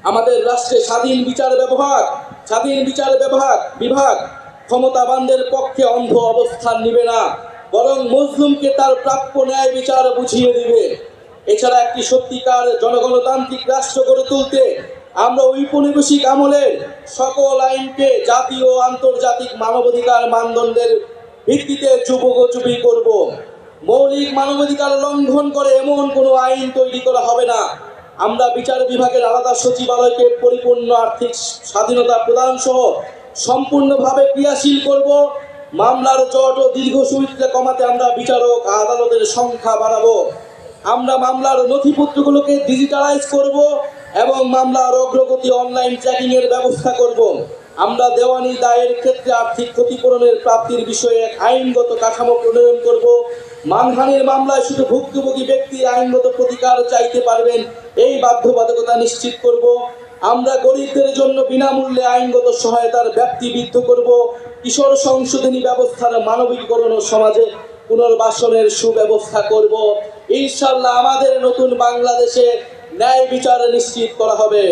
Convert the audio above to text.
আমাদের রাষ্ট্রে স্বাধীন বিচার বিভাগ ক্ষমতাবানদের পক্ষে অন্ধ অবস্থান নিবে না, বরং মজলুমকে তার প্রাপ্য ন্যায় বিচার বুঝিয়ে দিবে। এছাড়া একটি সত্যিকার জনগণতান্ত্রিক রাষ্ট্র গড়ে তুলতে আমরা ঔপনিবেশিক আমলের সকল আইনকে জাতীয় ও আন্তর্জাতিক মানবাধিকার মানদণ্ডের ভিত্তিতে যুগোপযোগী করব। মৌলিক মানবাধিকার লঙ্ঘন করে এমন কোনো আইন তৈরি করা হবে না। আমরা বিচার বিভাগের আলাদা সচিবালয়কে পরিপূর্ণ আর্থিক স্বাধীনতা প্রদান সহ সম্পূর্ণভাবে ক্রিয়াশীল করব। মামলার জট ও দীর্ঘসূত্রে কমাতে আমরা বিচারক আদালতের সংখ্যা বাড়াবো। আমরা মামলার নথিপত্রগুলোকে ডিজিটালাইজ করব এবং মামলার অগ্রগতি অনলাইন ট্র্যাকিং এর ব্যবস্থা করব। আমরা দেওয়ানি দায়ের ক্ষেত্রে আর্থিক ক্ষতিপূরণের প্রাপ্তির বিষয়ে এক আইনগত কাঠামো প্রণয়ন করব। মানহানির মামলায় শুধু ভুক্তভোগী ব্যক্তি আইনগত প্রতিকার চাইতে পারবেন, এই বাধ্যবাধকতা নিশ্চিত করব। আমরা গরিবদের জন্য বিনামূল্যে আইনগত সহায়তার ব্যাপ্তি বৃদ্ধি করব। কিশোর সংশোধনী ব্যবস্থার মানবিকীকরণ ও সমাজে পুনর্বাসনের সুব্যবস্থা করব। ইনশাআল্লাহ আমাদের নতুন বাংলাদেশে ন্যায় বিচার নিশ্চিত করা হবে।